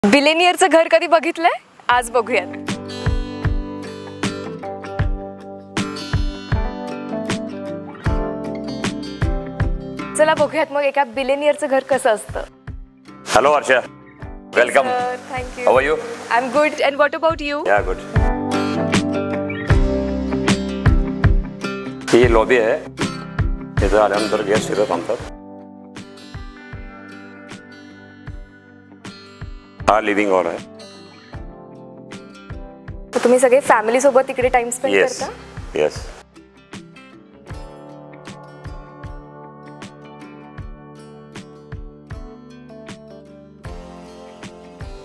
बिलेनियरचं घर कधी बघितलंय? आज बघूयात. चला बघूयात मग एका बिलेनियरचं घर कसं असतं. Hello Arsha, welcome. Thank you. How are you? I am good. And what about you? Yeah good. ही लॉबी आहे. इथं आल्यानंतर गेस्ट इथं थांबतात. हा लिव्हिंग हॉल आहे. तर तुम्ही सगळे फॅमिली सोबत इकडे टाइम स्पेंड येस करता? येस.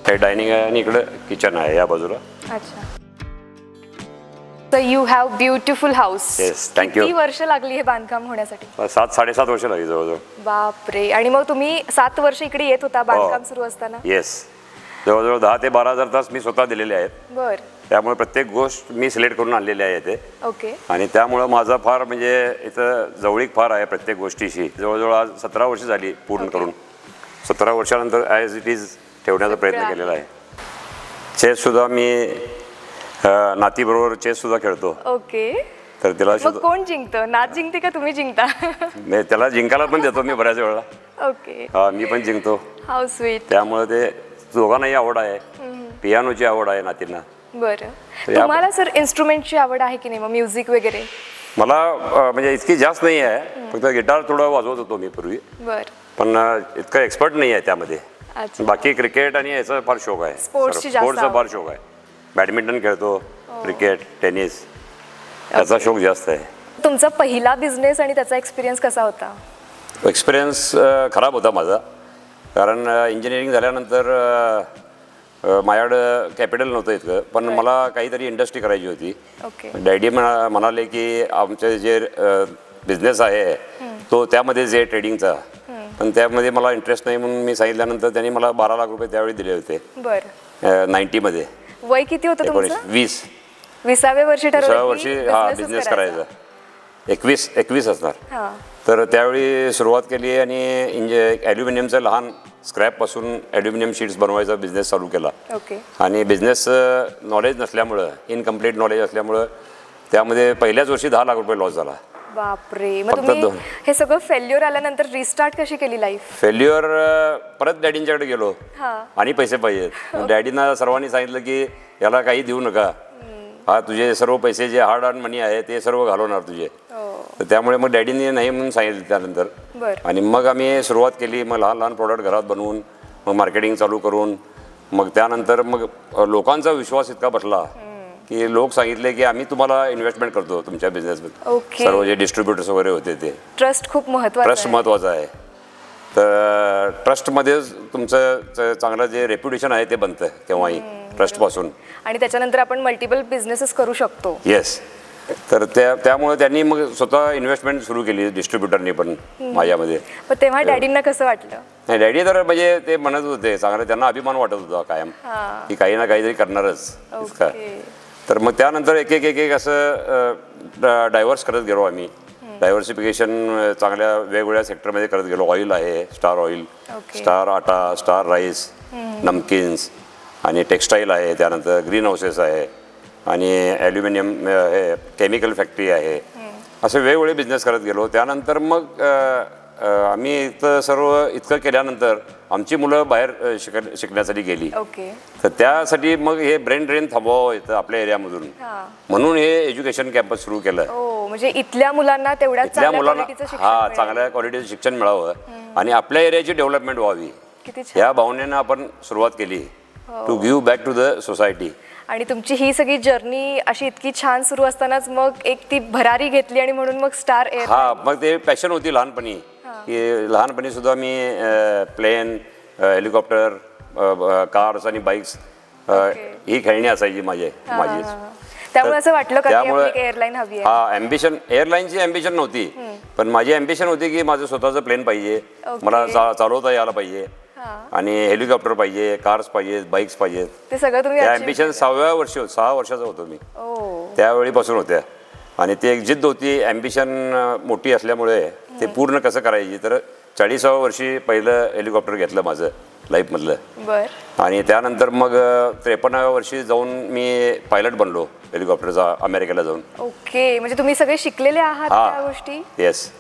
हे डायनिंग आहे आणि इकडे किचन आहे या बाजूला. अच्छा. So you have beautiful house. Yes, thank you. किती वर्ष लागली हे बांधकाम होण्यासाठी? 7-7.5 वर्ष लागली जवळजवळ. बापरे. आणि मग तुम्ही 7 वर्ष इकडे येत होता बांधकाम सुरू असताना? येस. जवळजवळ 10 ते 12 हजार तास मी स्वतः दिलेले आहेत. बर. त्यामुळे प्रत्येक गोष्ट मी सिलेक्ट करून आणलेली आहे इथे. ओके. आणि त्यामुळे माझा फार म्हणजे इथं जवळीक फार आहे प्रत्येक गोष्टीशी. जवळजवळ आज 17 वर्ष झाली पूर्ण करून. 17 वर्षानंतर ॲज इट इज ठेवण्याचा प्रयत्न केलेला आहे. चेस सुद्धा मी नातीबरोबर चेस सुद्धा खेळतो. ओके. तर त्याला मग कोण जिंकतं? नात जिंकते का तुम्ही जिंकता? मी त्याला जिंकायला पण देतो मी बऱ्याच वेळेला. ओके. हा, मी पण जिंकतो. How sweet. त्यामुळे ते दोघांनाही आवड आहे. पियानोची आवड आहे नातींना. बरं. तुम्हाला सर इन्स्ट्रुमेंटची आवड आहे की नाही, मग म्युझिक वगैरे? मला म्हणजे इतकी जास्त नाही आहे. फक्त गिटार थोडं वाजवत होतो मी पूर्वी. बरं. पण इतकं एक्सपर्ट नाही आहे त्यामध्ये. अच्छा. बाकी क्रिकेट आणि याचा फार शौक आहे. स्पोर्ट्सचा फार शौक आहे. बॅडमिंटन खेळतो, क्रिकेट, टेनिस याचा शौक जास्त आहे. तुमचा पहिला बिझनेस आणि त्याचा एक्सपिरियन्स कसा होता? एक्सपिरियन्स खराब होता माझा. कारण इंजिनिअरिंग झाल्यानंतर माझ्याकडं कॅपिटल नव्हतं इतकं. पण मला काहीतरी इंडस्ट्री करायची होती. ओके. डॅडी म्हणाले की आमचे जे बिझनेस आहे तो त्यामध्ये जे ट्रेडिंगचा, पण त्यामध्ये मला इंटरेस्ट नाही म्हणून मी सांगितल्यानंतर त्यांनी मला 12 लाख रुपये त्यावेळी दिले होते. बरं. 90मध्ये. वय किती होतं तुमचं? 20. 20व्या वर्षी ठरवलं वर्षी हा बिझनेस करायचा. 21 असणार. हां. तर त्यावेळी सुरुवात केली आणि ॲल्युमिनियमचं लहान स्क्रॅपपासून ॲल्युमिनियम शीट्स बनवायचा बिझनेस चालू केला. ओके. आणि बिझनेस नॉलेज नसल्यामुळं, इनकम्प्लीट नॉलेज असल्यामुळं त्यामध्ये पहिल्याच वर्षी 10 लाख रुपये लॉस झाला. बापरे. मग तुम्ही हे सगळं फेल्युअर आल्यानंतर रिस्टार्ट कशी केली लाईफ? फेल्युअर परत डॅडींच्याकडे गेलो आणि पैसे पाहिजेत. डॅडींना सर्वांनी सांगितलं की याला काही देऊ नका, हा तुझे सर्व पैसे जे हार्ड अर्न मनी आहे ते सर्व घालवणार तुझे. तर त्यामुळे मग डॅडींनी नाही म्हणून सांगितलं त्यानंतर. आणि मग आम्ही सुरुवात केली. मग लहान लहान प्रोडक्ट घरात बनवून मग मार्केटिंग चालू करून मग त्यानंतर मग लोकांचा विश्वास इतका बसला की लोक सांगितले की आम्ही तुम्हाला इन्व्हेस्टमेंट करतो तुमच्या बिझनेसमध्ये. सर्व जे डिस्ट्रीब्युटर्स वगैरे होते ते. ट्रस्ट खूप महत्त्वाचा. ट्रस्ट महत्त्वाचा आहे. तर ट्रस्टमध्येच तुमचं चांगलं जे रेप्युटेशन आहे ते बनतं केव्हाही ट्रस्टपासून. आणि त्याच्यानंतर आपण मल्टिपल बिझनेसेस करू शकतो. येस. तर त्यामुळे त्यांनी मग स्वतः इन्व्हेस्टमेंट सुरू केली डिस्ट्रीब्युटरनी पण माझ्यामध्ये. पण तेव्हा डॅडींना कसं वाटलं? नाही, डॅडी तर म्हणजे ते म्हणत होते चांगलं, त्यांना अभिमान वाटत होता कायम की काही ना काहीतरी करणारच. तर मग त्यानंतर एक एक एक एक असं डायव्हर्स करत गेलो आम्ही. डायव्हर्सिफिकेशन चांगल्या वेगवेगळ्या सेक्टरमध्ये करत गेलो. ऑइल आहे, स्टार ऑइल, स्टार आटा, स्टार राईस, नमकिन्स आणि टेक्स्टाईल आहे. त्यानंतर ग्रीन हाऊसेस आहे आणि ॲल्युमिनियम हे केमिकल फॅक्टरी आहे. असे वेगवेगळे बिझनेस करत गेलो. त्यानंतर मग आम्ही इतकं केल्यानंतर आमची मुलं बाहेर शिकण्यासाठी गेली. तर त्यासाठी मग हे ब्रेन ड्रेन थांबवावं येतं आपल्या एरियामधून, म्हणून हे एज्युकेशन कॅम्पस सुरू केलं. म्हणजे इथल्या मुलांना चांगल्या क्वालिटीचं शिक्षण मिळावं आणि आपल्या एरियाची डेव्हलपमेंट व्हावी या भावनेनं आपण सुरुवात केली. To give back to the society. आणि तुमची ही सगळी जर्नी अशी इतकी छान सुरू असतानाच मग एक ती भरारी घेतली आणि म्हणून मग स्टार एअर. हा, मग ते पॅशन होती लहानपणी की लहानपणी सुद्धा मी प्लेन, हेलिकॉप्टर, कार्स आणि बाईक्स ही खेळणी असायची माझी. त्यामुळे असं वाटलं का की एअरलाईन हवी आहे? हा, ॲम्बिशन, एअरलाईनची ॲम्बिशन नव्हती, पण माझी ॲम्बिशन होती की माझं स्वतःचं प्लेन पाहिजे, मला चालवता यायला पाहिजे आणि हेलिकॉप्टर पाहिजे, कार्स पाहिजे, बाईक्स पाहिजेत. ते सगळं तुम्ही? ॲम्बिशन 6व्या वर्षी 6 वर्षाचा होतो मी त्यावेळीपासून होत्या. आणि ती एक जिद्द होती. ॲम्बिशन मोठी असल्यामुळे ते पूर्ण कसं करायची. तर 40व्या वर्षी पहिलं हेलिकॉप्टर घेतलं माझं लाईफमधलं. बर. आणि त्यानंतर मग 53व्या वर्षी जाऊन मी पायलट बनलो हेलिकॉप्टरचा अमेरिकेला जाऊन. ओके, म्हणजे तुम्ही सगळे शिकलेले आहात त्या गोष्टी? येस,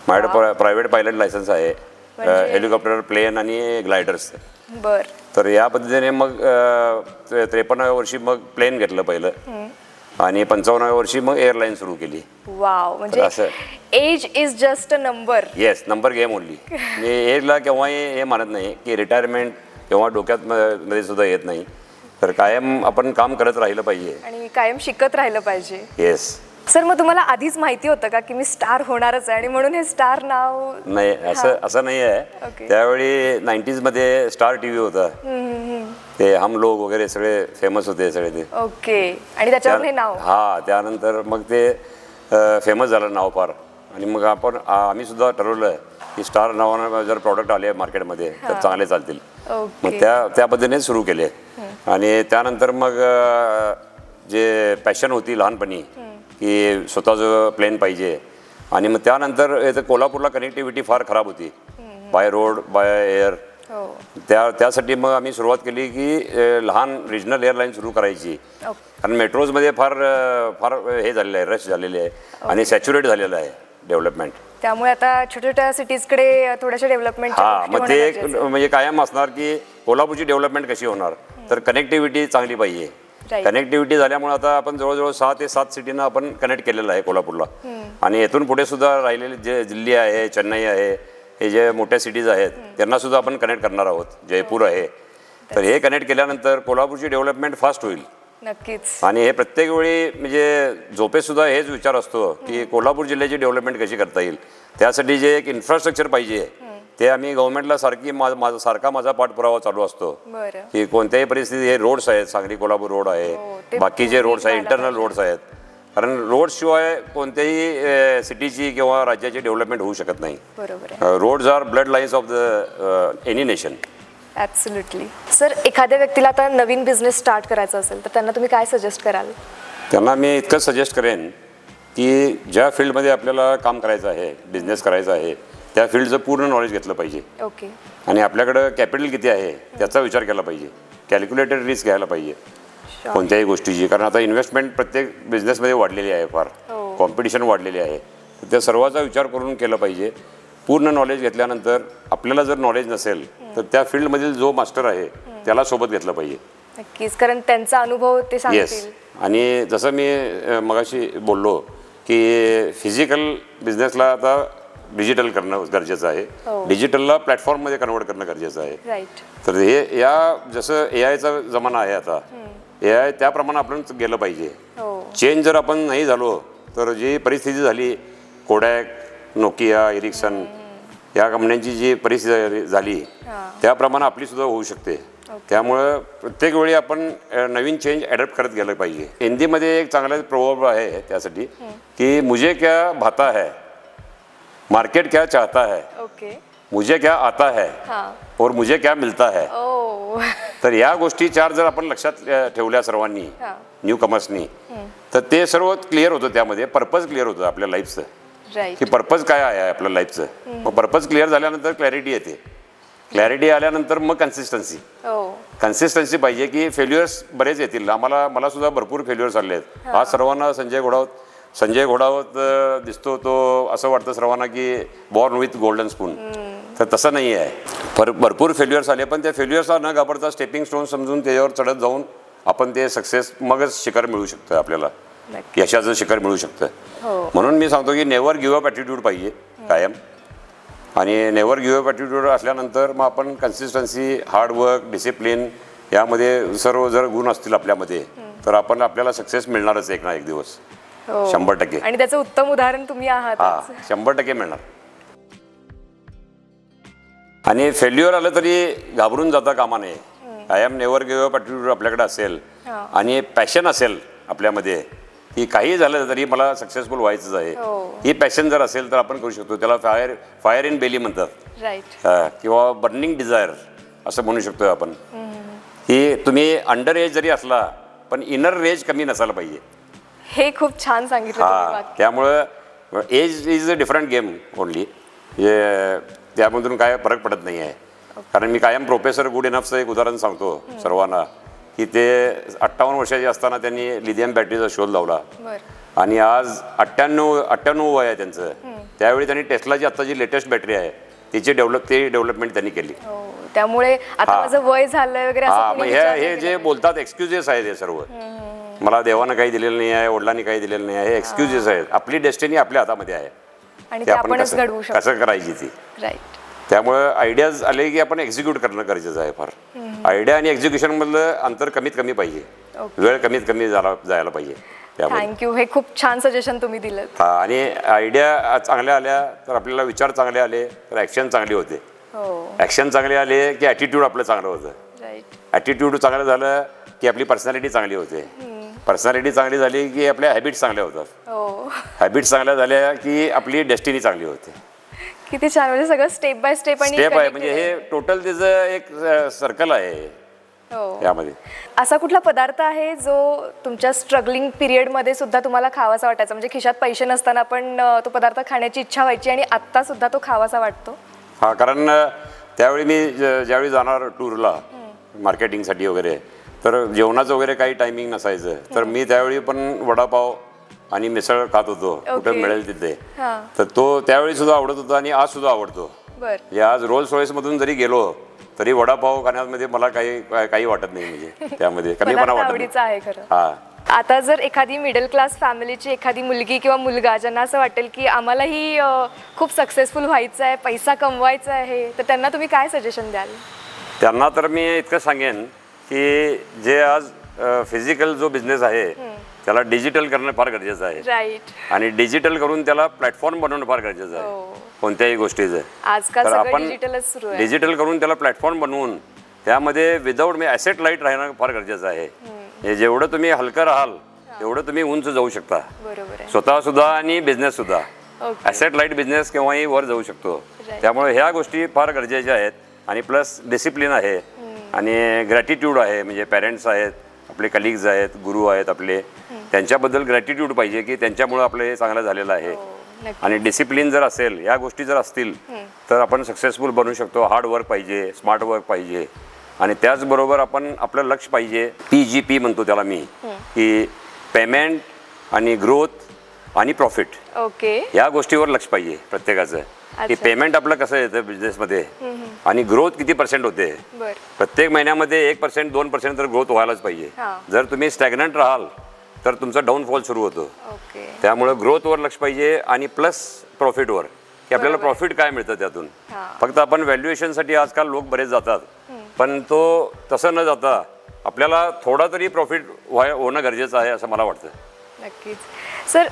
माझ्याकडे प्रायव्हेट पायलट लायसन्स आहे, हेलिकॉप्टर, प्लेन आणि ग्लायडर्स. बर. तर या पद्धतीने मग 53व्या वर्षी मग प्लेन घेतलं पहिलं आणि 55व्या वर्षी मग एअरलाईन सुरू केली. वाव, म्हणजे age is just a number. Yes, number game only. मी एजला केव्हाही हे मानत नाही की रिटायरमेंट केव्हा डोक्यात मध्ये सुद्धा येत नाही. तर कायम आपण काम करत राहिलं पाहिजे आणि कायम शिकत राहिलं पाहिजे. येस. सर, मग तुम्हाला आधीच माहिती होतं का की मी स्टार होणारच आहे आणि म्हणून हे स्टार नाव? नाही, असं नाही आहे. त्यावेळी 90s मध्ये स्टार टीव्ही होता, ते हम लोग वगैरे सगळे फेमस होते सगळे ते. ओके, आणि त्याच्यावर हे नाव? हा, त्यानंतर मग ते फेमस झालं नाव फार. आणि मग आम्ही सुद्धा ठरवलं की स्टार नावानं जर प्रॉडक्ट आले मार्केटमध्ये तर चांगले चालतील. मग त्या पद्धतीने सुरू केले. आणि त्यानंतर मग जे पॅशन होती लहानपणी की स्वतःचं प्लेन पाहिजे, आणि मग त्यानंतर इथं कोल्हापूरला कनेक्टिव्हिटी फार खराब होती, बाय रोड बाय एअर. त्यासाठी मग आम्ही सुरुवात केली की लहान रिजनल एअरलाईन सुरू करायची. कारण मेट्रोजमध्ये फार फार हे झालेलं आहे, रश झालेले आहे आणि सॅच्युरेट झालेलं आहे डेव्हलपमेंट. त्यामुळे आता छोट्या छोट्या सिटीजकडे थोड्याशा डेव्हलपमेंट. हा, मग ते एक म्हणजे कायम असणार की कोल्हापूरची डेव्हलपमेंट कशी होणार, तर कनेक्टिव्हिटी चांगली पाहिजे. कनेक्टिव्हिटी झाल्यामुळे आता आपण जवळजवळ 6 ते 7 सिटींना आपण कनेक्ट केलेलं आहे कोल्हापूरला. आणि येथून पुढे सुद्धा राहिलेले जे दिल्ली आहे, चेन्नई आहे, हे जे मोठ्या सिटीज आहेत त्यांना सुद्धा आपण कनेक्ट करणार आहोत, जयपूर आहे. तर हे कनेक्ट केल्यानंतर कोल्हापूरची डेव्हलपमेंट फास्ट होईल. नक्कीच. आणि हे प्रत्येक वेळी म्हणजे झोपेसुद्धा हेच विचार असतो की कोल्हापूर जिल्ह्याची डेव्हलपमेंट कशी करता येईल. त्यासाठी जे एक इन्फ्रास्ट्रक्चर पाहिजे ते आम्ही गव्हर्नमेंटला माझा पाठपुरावा चालू असतो की कोणत्याही परिस्थितीत हे रोड्स आहेत, सांगली कोल्हापूर रोड आहे, बाकीचे रोड्स आहेत, इंटरनल रोड्स आहेत. कारण रोडशिवाय कोणत्याही सिटीची किंवा राज्याची डेव्हलपमेंट होऊ शकत नाही. Roads are blood lines of the any nation. Absolutely. Sir, एखाद्या व्यक्तीला आता नवीन बिझनेस स्टार्ट करायचा असेल तर त्यांना तुम्ही काय सजेस्ट कराल? त्यांना मी इतकंच सजेस्ट करेन की ज्या फील्डमध्ये आपल्याला काम करायचं आहे, बिझनेस करायचा आहे, त्या फील्डचं पूर्ण नॉलेज घेतलं पाहिजे. ओके. आणि आपल्याकडं कॅपिटल किती आहे त्याचा विचार केला पाहिजे. कॅल्क्युलेटेड रिस्क घ्यायला पाहिजे कोणत्याही गोष्टीची. कारण आता इन्व्हेस्टमेंट प्रत्येक बिझनेसमध्ये वाढलेली आहे, फार कॉम्पिटिशन वाढलेली आहे. त्या सर्वाचा विचार करून केलं पाहिजे. पूर्ण नॉलेज घेतल्यानंतर आपल्याला जर नॉलेज नसेल तर त्या फील्डमधील जो मास्टर आहे त्याला सोबत घेतलं पाहिजे. नक्कीच, कारण त्यांचा अनुभव ते सांगतील. येस. आणि जसं मी मगाशी बोललो की फिजिकल बिझनेसला आता डिजिटल करणं गरजेचं आहे, डिजिटलला प्लॅटफॉर्ममध्ये कन्वर्ट करणं गरजेचं आहे. राईट. तर हे जसं AI चा जमाना आहे आता, AI त्याप्रमाणे आपण गेलं पाहिजे. चेंज जर आपण नाही झालो तर जी परिस्थिती झाली, कोडॅक, नोकिया, एरिक्सन या कंपन्यांची जी परिस्थिती झाली त्याप्रमाणे आपली सुद्धा होऊ शकते. त्यामुळं प्रत्येक वेळी आपण नवीन चेंज ॲडॉप्ट करत गेलं पाहिजे. हिंदीमध्ये एक चांगला प्रभाव आहे त्यासाठी की मुझे क्या भाता है, मार्केट क्या चाहता है, मुझे क्या आता है और मुझे क्या मिलता है. तर या गोष्टी 4 जर आपण लक्षात ठेवल्या सर्वांनी, न्यू कमर्सनी, तर ते सर्व क्लिअर होतं. त्यामध्ये पर्पज क्लिअर होतं आपल्या लाईफचं की पर्पज काय आहे आपल्या लाईफचं. मग पर्पज क्लिअर झाल्यानंतर क्लॅरिटी येते. क्लॅरिटी आल्यानंतर मग कन्सिस्टन्सी पाहिजे की फेल्युअर्स बरेच येतील. मला सुद्धा भरपूर फेल्युअर्स आले आहेत. आज सर्वांना संजय घोडावत दिसतो, तो असं वाटतं सर्वांना की बॉर्न विथ गोल्डन स्पून. तर तसं नाही आहे. भरपूर फेल्युअर्स आले, पण त्या फेल्युअर्सला न घाबरता स्टेपिंग स्टोन समजून त्याच्यावर चढत जाऊन आपण ते सक्सेस मगच शिखर मिळू शकतं, आपल्याला यशाचं शिखर मिळू शकतं. म्हणून मी सांगतो की नेव्हर गिव्ह अप ॲटिट्यूड पाहिजे कायम. आणि नेव्हर गिव्ह अप ॲटिट्यूड असल्यानंतर मग आपण कन्सिस्टन्सी, हार्डवर्क, डिसिप्लिन यामध्ये सर्व जर गुण असतील आपल्यामध्ये तर आपल्याला सक्सेस मिळणारच एक ना एक दिवस, 100%. आणि त्याचं उत्तम उदाहरण तुम्ही आहात. 100% मिळणार. आणि फेल्युअर आलं तरी घाबरून जाता कामा नये. I am never give up attitude आपल्याकडे असेल आणि पॅशन असेल आपल्यामध्ये की काही झालं तरी मला सक्सेसफुल व्हायचंच आहे, ही पॅशन जर असेल तर आपण करू शकतो. त्याला फायर इन बेली म्हणतात, किंवा बर्निंग डिझायर असं म्हणू शकतो आपण. की तुम्ही अंडर एज जरी असला पण इनर रेज कमी नसायला पाहिजे. हे खूप छान सांगितलं. त्यामुळं age is a different game only. त्यामधून काय फरक पडत नाही आहे. कारण मी कायम प्रोफेसर गुड इनफचं एक उदाहरण सांगतो सर्वांना, की ते 58 वर्षाचे असताना त्यांनी लिथियम बॅटरीचा शोध लावला आणि आज 98 वय आहे त्यांचं. त्यावेळी त्यांनी टेस्लाची आता जी लेटेस्ट बॅटरी आहे तिची डेव्हलपमेंट त्यांनी केली. त्यामुळे आता माझं वय झालंय वगैरे हे जे बोलतात एक्सक्युजेस आहेत हे सर्व. मला देवानं काही दिलेलं नाही आहे, वडिलांनी काही दिलेलं नाही आहे, हे एक्सक्युजेस आहेत. आपली डेस्टिनी आपल्या हातामध्ये आहे आणि ते आपण कसं करायची ती. त्यामुळे आयडियाज आले की आपण एक्झिक्यूट करणं गरजेचं आहे फार. आयडिया आणि एक्झिक्युशन मधलं अंतर कमीत कमी पाहिजे, वेळ कमीत कमी जायला पाहिजे. थँक्यू, हे खूप छान सजेशन तुम्ही दिलं. आणि आयडिया चांगल्या आल्या तर आपल्याला विचार चांगले आले तर ऍक्शन चांगली होते. ऍक्शन चांगले आले की ॲटिट्यूड आपलं चांगलं होतं. ॲटिट्यूड चांगलं झालं की आपली पर्सनॅलिटी चांगली होते. पर्सनॅलिटी चांगली झाली की आपल्या हॅबिट्स चांगल्या होतात. हॅबिट्स चांगल्या झाल्या की आपली डेस्टिनी चांगली होते. किती छान, म्हणजे सगळं स्टेप बाय स्टेप आहे. म्हणजे हे टोटल त्याचं एक सर्कल आहे यामध्ये. असा कुठला पदार्थ आहे जो तुमच्या स्ट्रगलिंग पिरियड मध्ये सुद्धा तुम्हाला खावासा वाटायचा, म्हणजे खिशात पैसे नसताना पण तो पदार्थ खाण्याची इच्छा व्हायची आणि आता सुद्धा तो खावासा वाटतो? हा, कारण त्यावेळी मी ज्यावेळी जाणार टूरला मार्केटिंगसाठी वगैरे, तर जेवणाचं वगैरे काही टायमिंग नसायचं, तर मी त्यावेळी पण वडापाव आणि मिसळ खात होतो कुठे मिळेल तिथे. तर तो त्यावेळी सुद्धा आवडत होता आणि आज सुद्धा आवडतो. आज रोल्स रॉयस मधून जरी गेलो तरी वडापाव खाण्यामध्ये मला काही वाटत नाही, म्हणजे त्यामध्ये कमीपणा वाटत नाही. आता जर एखादी मिडल क्लास फॅमिलीची एखादी मुलगी किंवा मुलगा ज्यांना असं वाटेल की आम्हालाही खूप सक्सेसफुल व्हायचं आहे, पैसा कमवायचा आहे, तर त्यांना तुम्ही काय सजेशन द्याल? त्यांना तर मी इतकं सांगेन की जे आज फिजिकल जो बिझनेस आहे त्याला डिजिटल करणं फार गरजेचं आहे. आणि डिजिटल करून त्याला प्लॅटफॉर्म बनवणं फार गरजेचं आहे कोणत्याही गोष्टीचं. तर आपण डिजिटल करून त्याला प्लॅटफॉर्म बनवून त्यामध्ये विदाऊट ॲसेट लाईट राहणं फार गरजेचं आहे. जेवढं तुम्ही हलकं राहाल तेवढं तुम्ही उंच जाऊ शकता, स्वतः सुद्धा आणि बिझनेस सुद्धा. ॲसेट लाईट बिझनेस केव्हाही वर जाऊ शकतो. त्यामुळे ह्या गोष्टी फार गरजेच्या आहेत. आणि प्लस डिसिप्लिन आहे आणि ग्रॅटिट्यूड आहे, म्हणजे पेरेंट्स आहेत, आपले कलिग्स आहेत, गुरु आहेत आपले, त्यांच्याबद्दल ग्रॅटिट्यूड पाहिजे की त्यांच्यामुळे आपलं हे चांगलं झालेलं आहे. आणि डिसिप्लिन जर असेल, या गोष्टी जर असतील तर आपण सक्सेसफुल बनू शकतो. हार्ड वर्क पाहिजे, स्मार्ट वर्क पाहिजे आणि त्याचबरोबर आपण आपलं लक्ष पाहिजे. PGP म्हणतो त्याला मी, की पेमेंट आणि ग्रोथ आणि प्रॉफिट, या गोष्टीवर लक्ष पाहिजे प्रत्येकाचं. की पेमेंट आपलं कसं येतं बिझनेसमध्ये आणि ग्रोथ किती % होते. प्रत्येक महिन्यामध्ये 1% 2% तर ग्रोथ व्हायलाच पाहिजे. जर तुम्ही स्टॅग्नंट राहाल तर तुमचा डाऊनफॉल सुरू होतो. त्यामुळे ग्रोथवर लक्ष पाहिजे आणि प्लस प्रॉफिटवर, की आपल्याला प्रॉफिट काय मिळतं त्यातून. फक्त आपण व्हॅल्युएशनसाठी आजकाल लोक बरेच जातात, पण तो तसं न जाता आपल्याला थोडा तरी प्रॉफिट होणं गरजेचं आहे असं मला वाटतं. नक्कीच. सर,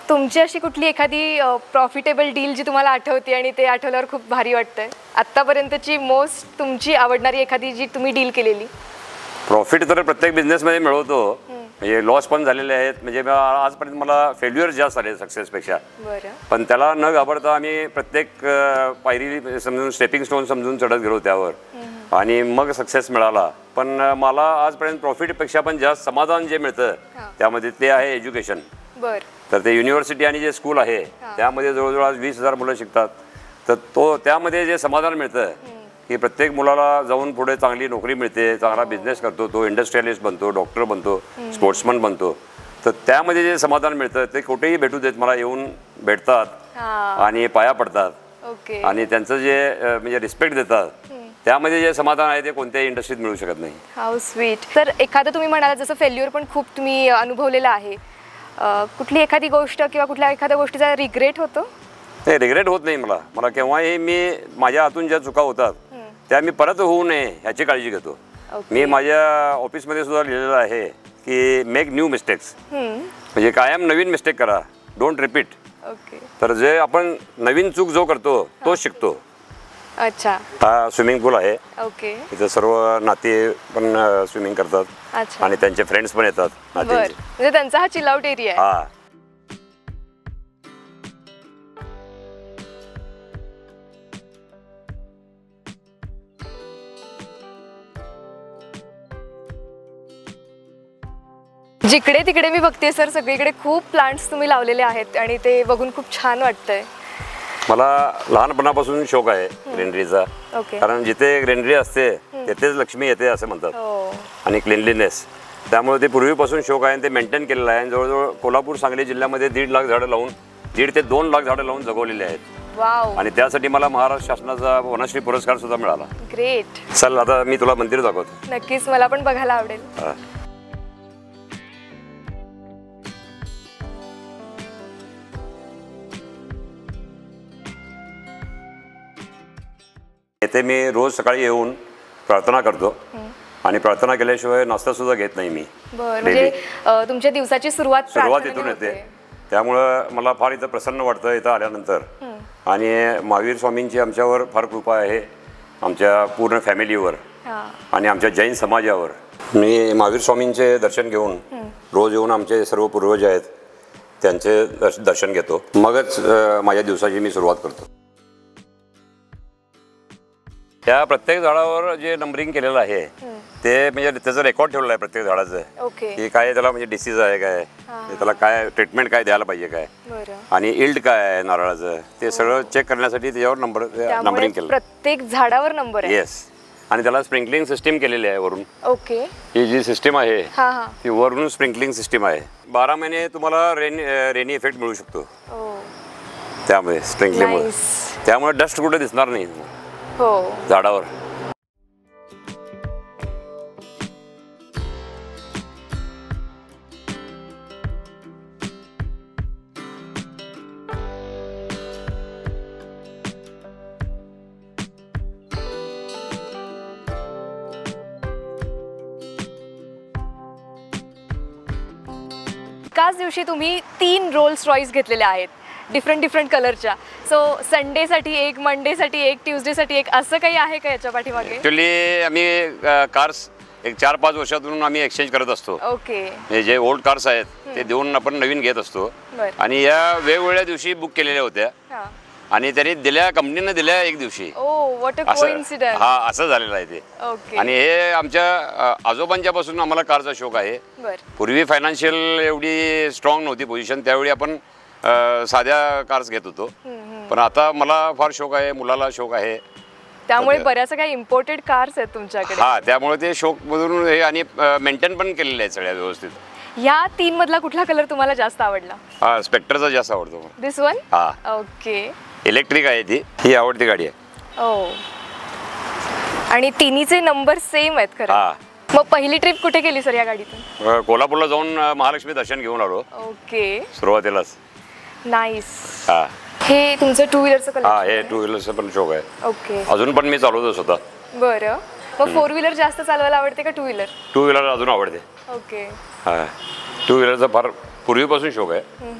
तुमची अशी कुठली एखादी प्रॉफिटेबल डील जी तुम्हाला आठवते आणि ते आठवल्यावर खूप भारी वाटतंय, आत्तापर्यंतची मोस्ट तुमची आवडणारी एखादी जी तुम्ही डील केलेली? प्रॉफिट तर प्रत्येक बिझनेसमध्ये मिळवतो, म्हणजे लॉस पण झालेले आहेत. म्हणजे आजपर्यंत मला फेल्युअर जास्त आले सक्सेसपेक्षा. पण त्याला न घाबरता आम्ही प्रत्येक पायरी समजून, स्टेपिंग स्टोन समजून चढत गेलो त्यावर आणि मग सक्सेस मिळाला. पण मला आजपर्यंत प्रॉफिटपेक्षा पण जास्त समाधान जे मिळतं त्यामध्ये ते आहे एज्युकेशन. तर ते युनिव्हर्सिटी आणि जे स्कूल आहे त्यामध्ये जवळजवळ आज 20,000 मुलं शिकतात. तर त्यामध्ये जे समाधान मिळतं की प्रत्येक मुलाला जाऊन पुढे चांगली नोकरी मिळते, चांगला बिझनेस करतो, तो इंडस्ट्रियलिस्ट बनतो, डॉक्टर बनतो, स्पोर्ट्समन बनतो, तर त्यामध्ये जे समाधान मिळतं ते कुठेही भेटू देत. मला येऊन भेटतात आणि पाया पडतात आणि त्यांचं जे म्हणजे रिस्पेक्ट देतात, त्यामध्ये जे समाधान आहे ते कोणत्याही इंडस्ट्रीत मिळू शकत नाही. How sweet. तर एखादं तुम्ही म्हणाला जसं फेल्युअर पण खूप तुम्ही अनुभवलेलं आहे, कुठली एखादी गोष्ट किंवा कुठल्या एखाद्या गोष्टीचा रिग्रेट होतो? नाही, रिग्रेट होत नाही मला केव्हाही. मी माझ्या हातून ज्या चुका होतात त्या मी परत होऊ नये ह्याची काळजी घेतो. मी माझ्या ऑफिसमध्ये सुद्धा लिहिलेलं आहे की मेक न्यू मिस्टेक्स, म्हणजे कायम नवीन मिस्टेक करा, डोंट रिपीट. तर जे आपण नवीन चूक जो करतो तो शिकतो. अच्छा. हा स्विमिंग पूल आहे, इथं सर्व नाते पण स्विमिंग करतात आणि त्यांचे फ्रेंड्स पण येतात. म्हणजे त्यांचा हा चिल आउट एरिया आहे. हा. जिकडे तिकडे मी बघते सर, सगळीकडे खूप प्लांट्स तुम्ही लावलेले आहेत आणि ते बघून खूप छान वाटतंय. मला लहानपणापासून शौक आहे ग्रीनरीचा. ओके. कारण जिथे ग्रीनरी असते तिथेच लक्ष्मी येते असं म्हणतात. आणि क्लिनलीनेस, त्यामुळे ते पूर्वीपासून शौक आहे आणि ते मेंटेन केलेलं आहे. आणि जवळजवळ कोल्हापूर सांगली जिल्ह्यामध्ये 1.5 लाख झाडं लावून 1.5 ते 2 लाख झाडं लावून जगवलेली आहेत. वाव. आणि त्यासाठी मला महाराष्ट्र शासनाचा वनश्री पुरस्कार सुद्धा मिळाला. ग्रेट. चल आता मी तुला मंदिर दाखवतो. नक्कीच, मला पण बघायला आवडेल. येथे मी रोज सकाळी येऊन प्रार्थना करतो आणि प्रार्थना केल्याशिवाय नाश्ता सुद्धा घेत नाही मी. बरं, म्हणजे तुमच्या दिवसाची सुरुवात इथून येते. त्यामुळं मला फार इथं प्रसन्न वाटतं इथं आल्यानंतर. आणि महावीर स्वामींची आमच्यावर फार कृपा आहे, आमच्या पूर्ण फॅमिलीवर आणि आमच्या जैन समाजावर. मी महावीर स्वामींचे दर्शन घेऊन रोज येऊन आमचे सर्व पूर्वज आहेत त्यांचे दर्शन घेतो, मगच माझ्या दिवसाची मी सुरुवात करतो. त्या प्रत्येक झाडावर जे नंबरिंग केलेलं आहे ते म्हणजे त्याचं रेकॉर्ड ठेवलेलं आहे प्रत्येक झाडाचं, की काय त्याला म्हणजे डिसीज आहे काय, त्याला काय ट्रीटमेंट काय द्यायला पाहिजे काय, आणि इल्ड काय आहे नारळाचं, ते सगळं चेक करण्यासाठी त्याच्यावर नंबरिंग केलं. प्रत्येक झाडावर नंबर आहे. येस. आणि त्याला स्प्रिंकलिंग सिस्टीम केलेली आहे वरून. ओके. ही जी सिस्टीम आहे ती वरून स्प्रिंकलिंग सिस्टीम आहे. 12 महिने तुम्हाला रेनी इफेक्ट मिळू शकतो त्यामुळे स्प्रिंकलिंगमुळे. त्यामुळे डस्ट कुठे दिसणार नाही झाडावर. एकाच दिवशी तुम्ही 3 रोल्स रॉईस घेतलेल्या आहेत डिफरंट कलरच्या. सो संडेसाठी एक, मंडेसाठी एक, ट्यूजडेसाठी एक, असं काही आहे का याच्या पाठीमागे? ॲक्च्युली आम्ही कार्स एक 4-5 वर्षातून आम्ही एक्सचेंज करत असतो. ओके. जे ओल्ड कार्स आहेत ते देऊन आपण नवीन घेत असतो. आणि या वेगवेगळ्या दिवशी बुक केलेल्या होत्या आणि त्यांनी दिल्या, कंपनीने दिल्या एक दिवशी. असं झालेलं आहे ते. आणि हे आमच्या आजोबांच्या पासून आम्हाला कारचा शौक आहे. पूर्वी फायनान्शियल एवढी स्ट्रॉंग नव्हती पोझिशन, त्यावेळी आपण साध्या कार्स घेत होतो. पण आता मला फार शौक आहे, मुलाला शौक आहे, त्यामुळे बऱ्याच काही इम्पोर्टेड कार्स आहेत तुमच्याकडे. त्यामुळे ते शौक मधून हे आणि मेंटेन पण केलेले आहेत सगळ्या व्यवस्थित. या 3 मधला कुठला कलर तुम्हाला जास्त आवडला? स्पेक्टरचा जास्त आवडतो. दिस वन? ओके. इलेक्ट्रिक आहे ती, ही आवडती गाडी आहे. आणि तिन्हीचे नंबर सेम आहेत खरं. मग पहिली ट्रिप कुठे केली सर या गाडीतून? कोल्हापूरला जाऊन महालक्ष्मी दर्शन घेऊन आलो. ओके. सुरुवातीलाच. नाईस. हे तुमचं 2 व्हीलरचं कलर? हे 2 व्हीलरचं पण शौक आहे. ओके. अजून पण मी चालवतो स्वतः. बरं. मग 4 व्हीलर जास्त चालवायला आवडते का 2 व्हीलर? 2 व्हीलर अजून आवडते. ओके. 2 व्हीलरचा फार पूर्वीपासून शौक आहे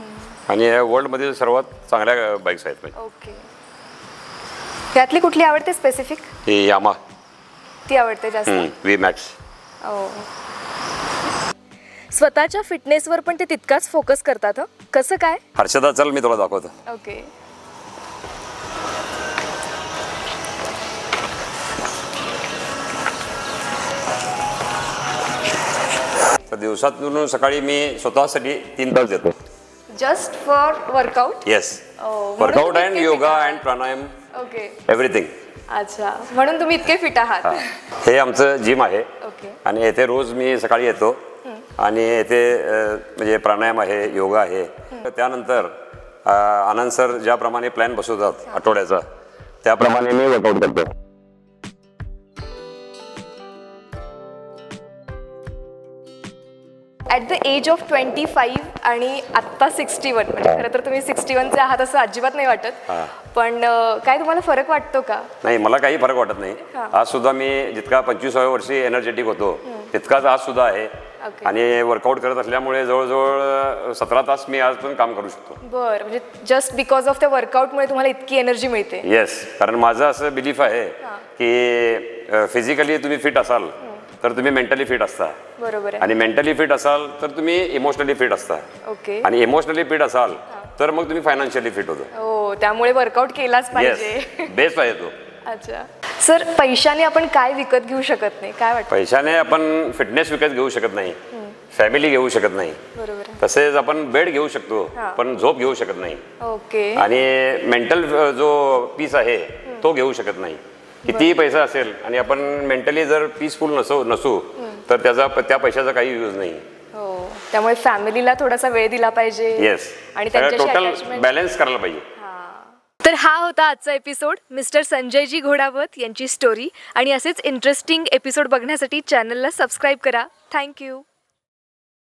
आणि या वर्ल्डमध्ये सर्वात चांगल्या बाईक्स आहेत. ओके. त्यातली कुठली आवडते स्पेसिफिक? ही यामा. ती आवडते जास्त. VMAX. स्वतःच्या फिटनेसवर पण ते तितकाच फोकस करतात. कसं काय? हर्षदा, चल मी तुला दाखवतो. ओके. दिवसातून सकाळी मी स्वतःसाठी 3 तास देतो. Just for workout? Yes. Workout and yoga and pranayama. Okay. Everything. अच्छा, म्हणून तुम्ही इतके फिट आहात. हे आमचं जिम आहे. ओके. आणि येथे रोज मी सकाळी येतो आणि येथे म्हणजे प्राणायाम आहे, योगा आहे. त्यानंतर आनंद सर ज्याप्रमाणे प्लॅन बसवतात आठवड्याचा त्याप्रमाणे मी वर्कआउट करतो. ॲट द एज ऑफ 25 आणि आत्ता 61, म्हणजे खरं तर तुम्ही 61चे आहात असं अजिबात नाही वाटत, पण काय तुम्हाला फरक वाटतो का? नाही, मला काही फरक वाटत नाही. आज सुद्धा मी जितका 25व्या वर्षी एनर्जेटिक होतो तितकाच आज सुद्धा आहे. आणि वर्कआउट करत असल्यामुळे जवळजवळ 17 तास मी आज पण काम करू शकतो. बरं, म्हणजे जस्ट बिकॉज ऑफ त्या वर्कआउटमुळे तुम्हाला इतकी एनर्जी मिळते? येस, कारण माझं असं बिलीफ आहे की फिजिकली तुम्ही फिट असाल तर तुम्ही मेंटली फिट असता. बरोबर आहे. आणि मेंटली फिट असाल तर तुम्ही इमोशनली फिट असता. ओके. आणि इमोशनली फिट असाल तर मग तुम्ही फायनान्शियली फिट होतो. हो, त्यामुळे वर्कआउट केलाच पाहिजे. बेस्ट आहे तो. अच्छा सर, पैशाने आपण काय विकत घेऊ शकत नाही, काय वाटतं? पैशाने आपण फिटनेस विकत घेऊ शकत नाही, फॅमिली घेऊ शकत नाही. बरोबर आहे. तसेच आपण बेड घेऊ शकतो पण झोप घेऊ शकत नाही. ओके. आणि मेंटल जो पीस आहे तो घेऊ शकत नाही. कितीही पैसा असेल आणि आपण मेंटली जर पीसफुल नसू तर त्या पैशाचा काही यूज नाही. हो, त्यामुळे फॅमिलीला थोडासा वेळ दिला पाहिजे. येस, आणि टोटल बॅलन्स करायला पाहिजे. तर हा होता आजचा एपिसोड. मिस्टर संजयजी घोडावत यांची स्टोरी. आणि असेच इंटरेस्टिंग एपिसोड बघण्यासाठी चॅनलला सबस्क्राईब करा. थँक्यू.